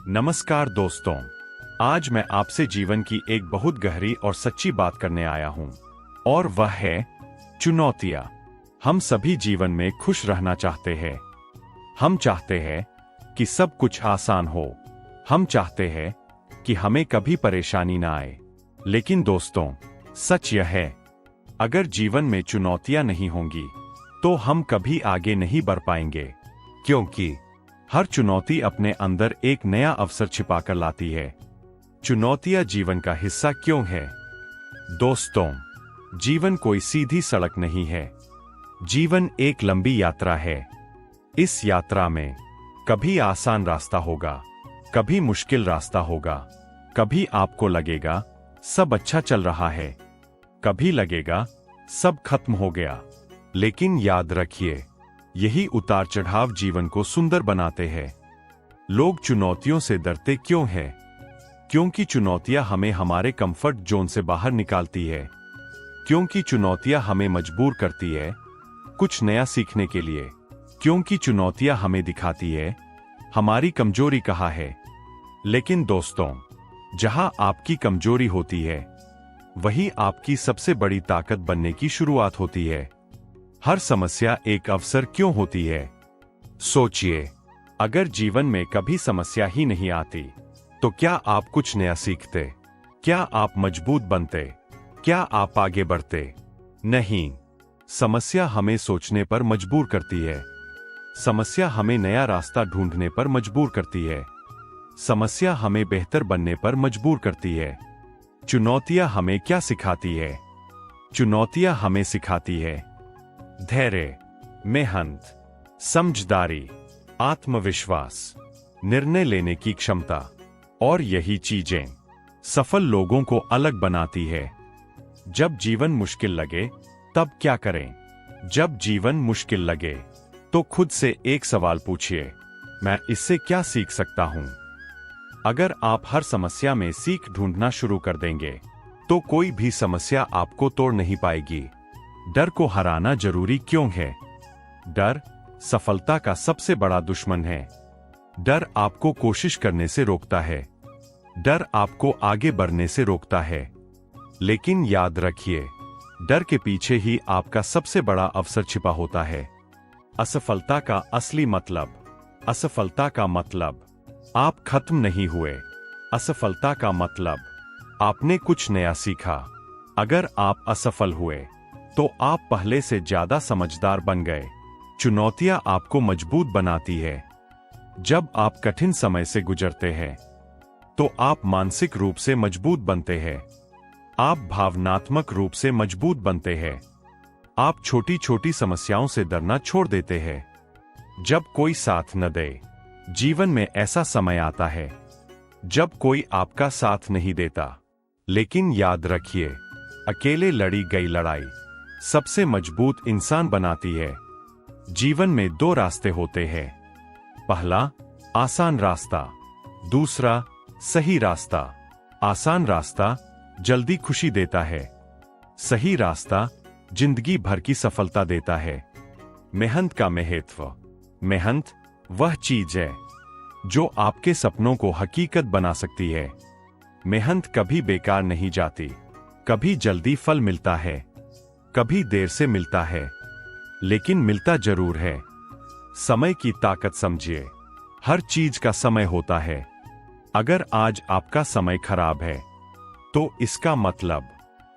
नमस्कार दोस्तों, आज मैं आपसे जीवन की एक बहुत गहरी और सच्ची बात करने आया हूं, और वह है चुनौतियां। हम सभी जीवन में खुश रहना चाहते हैं। हम चाहते हैं कि सब कुछ आसान हो। हम चाहते हैं कि हमें कभी परेशानी ना आए। लेकिन दोस्तों, सच यह है, अगर जीवन में चुनौतियां नहीं होंगी तो हम कभी आगे नहीं बढ़ पाएंगे, क्योंकि हर चुनौती अपने अंदर एक नया अवसर छिपाकर लाती है। चुनौतियां जीवन का हिस्सा क्यों है? दोस्तों, जीवन कोई सीधी सड़क नहीं है। जीवन एक लंबी यात्रा है। इस यात्रा में कभी आसान रास्ता होगा, कभी मुश्किल रास्ता होगा, कभी आपको लगेगा सब अच्छा चल रहा है, कभी लगेगा सब खत्म हो गया। लेकिन याद रखिए, यही उतार चढ़ाव जीवन को सुंदर बनाते हैं। लोग चुनौतियों से डरते क्यों हैं? क्योंकि चुनौतियां हमें हमारे कंफर्ट जोन से बाहर निकालती है। क्योंकि चुनौतियां हमें मजबूर करती है कुछ नया सीखने के लिए। क्योंकि चुनौतियां हमें दिखाती है हमारी कमजोरी कहाँ है। लेकिन दोस्तों, जहां आपकी कमजोरी होती है, वही आपकी सबसे बड़ी ताकत बनने की शुरुआत होती है। हर समस्या एक अवसर क्यों होती है? सोचिए, अगर जीवन में कभी समस्या ही नहीं आती तो क्या आप कुछ नया सीखते? क्या आप मजबूत बनते? क्या आप आगे बढ़ते? नहीं। समस्या हमें सोचने पर मजबूर करती है। समस्या हमें नया रास्ता ढूंढने पर मजबूर करती है। समस्या हमें बेहतर बनने पर मजबूर करती है। चुनौतियां हमें क्या सिखाती है? चुनौतियां हमें सिखाती है धैर्य, मेहनत, समझदारी, आत्मविश्वास, निर्णय लेने की क्षमता। और यही चीजें सफल लोगों को अलग बनाती है। जब जीवन मुश्किल लगे तब क्या करें? जब जीवन मुश्किल लगे तो खुद से एक सवाल पूछिए, मैं इससे क्या सीख सकता हूं? अगर आप हर समस्या में सीख ढूंढना शुरू कर देंगे तो कोई भी समस्या आपको तोड़ नहीं पाएगी। डर को हराना जरूरी क्यों है? डर सफलता का सबसे बड़ा दुश्मन है। डर आपको कोशिश करने से रोकता है। डर आपको आगे बढ़ने से रोकता है। लेकिन याद रखिए, डर के पीछे ही आपका सबसे बड़ा अवसर छिपा होता है। असफलता का असली मतलब, असफलता का मतलब आप खत्म नहीं हुए। असफलता का मतलब आपने कुछ नया सीखा। अगर आप असफल हुए तो आप पहले से ज्यादा समझदार बन गए। चुनौतियां आपको मजबूत बनाती है। जब आप कठिन समय से गुजरते हैं तो आप मानसिक रूप से मजबूत बनते हैं। आप भावनात्मक रूप से मजबूत बनते हैं। आप छोटी छोटी समस्याओं से डरना छोड़ देते हैं। जब कोई साथ न दे, जीवन में ऐसा समय आता है जब कोई आपका साथ नहीं देता। लेकिन याद रखिए, अकेले लड़ी गई लड़ाई सबसे मजबूत इंसान बनाती है। जीवन में दो रास्ते होते हैं। पहला, आसान रास्ता। दूसरा, सही रास्ता। आसान रास्ता जल्दी खुशी देता है। सही रास्ता जिंदगी भर की सफलता देता है। मेहनत का महत्व। मेहनत वह चीज है जो आपके सपनों को हकीकत बना सकती है। मेहनत कभी बेकार नहीं जाती। कभी जल्दी फल मिलता है, कभी देर से मिलता है, लेकिन मिलता जरूर है। समय की ताकत समझिए। हर चीज का समय होता है। अगर आज आपका समय खराब है तो इसका मतलब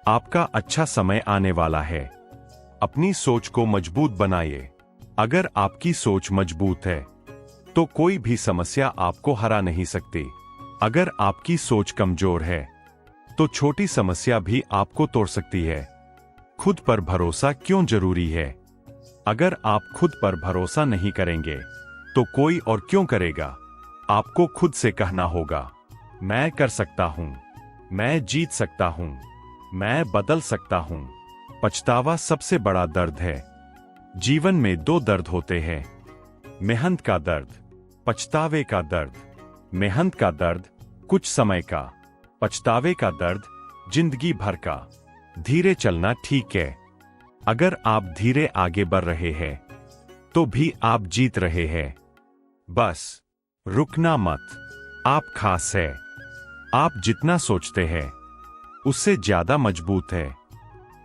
आपका अच्छा समय आने वाला है। अपनी सोच को मजबूत बनाइए। अगर आपकी सोच मजबूत है तो कोई भी समस्या आपको हरा नहीं सकती। अगर आपकी सोच कमजोर है तो छोटी समस्या भी आपको तोड़ सकती है। खुद पर भरोसा क्यों जरूरी है? अगर आप खुद पर भरोसा नहीं करेंगे तो कोई और क्यों करेगा? आपको खुद से कहना होगा, मैं कर सकता हूं, मैं जीत सकता हूं, मैं बदल सकता हूं। पछतावा सबसे बड़ा दर्द है। जीवन में दो दर्द होते हैं, मेहनत का दर्द, पछतावे का दर्द। मेहनत का दर्द कुछ समय का, पछतावे का दर्द जिंदगी भर का। धीरे चलना ठीक है। अगर आप धीरे आगे बढ़ रहे हैं तो भी आप जीत रहे हैं। बस रुकना मत। आप खास है। आप जितना सोचते हैं उससे ज्यादा मजबूत है।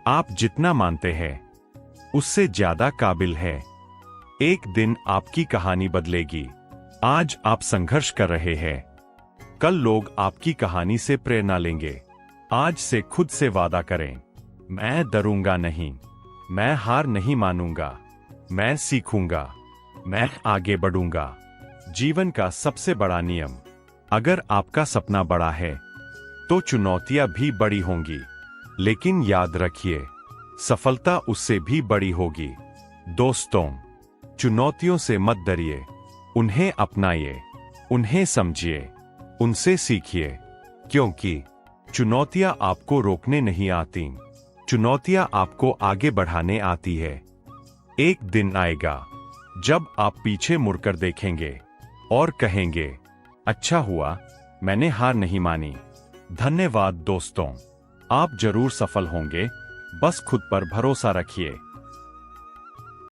आप जितना मानते हैं उससे ज्यादा काबिल है। एक दिन आपकी कहानी बदलेगी। आज आप संघर्ष कर रहे हैं, कल लोग आपकी कहानी से प्रेरणा लेंगे। आज से खुद से वादा करें, मैं डरूंगा नहीं, मैं हार नहीं मानूंगा, मैं सीखूंगा, मैं आगे बढ़ूंगा। जीवन का सबसे बड़ा नियम, अगर आपका सपना बड़ा है तो चुनौतियां भी बड़ी होंगी, लेकिन याद रखिए सफलता उससे भी बड़ी होगी। दोस्तों, चुनौतियों से मत डरिए, उन्हें अपनाइए, उन्हें समझिए, उनसे सीखिए, क्योंकि चुनौतियां आपको रोकने नहीं आती, चुनौतियां आपको आगे बढ़ाने आती है। एक दिन आएगा जब आप पीछे मुड़कर देखेंगे और कहेंगे, अच्छा हुआ मैंने हार नहीं मानी। धन्यवाद दोस्तों, आप जरूर सफल होंगे, बस खुद पर भरोसा रखिए।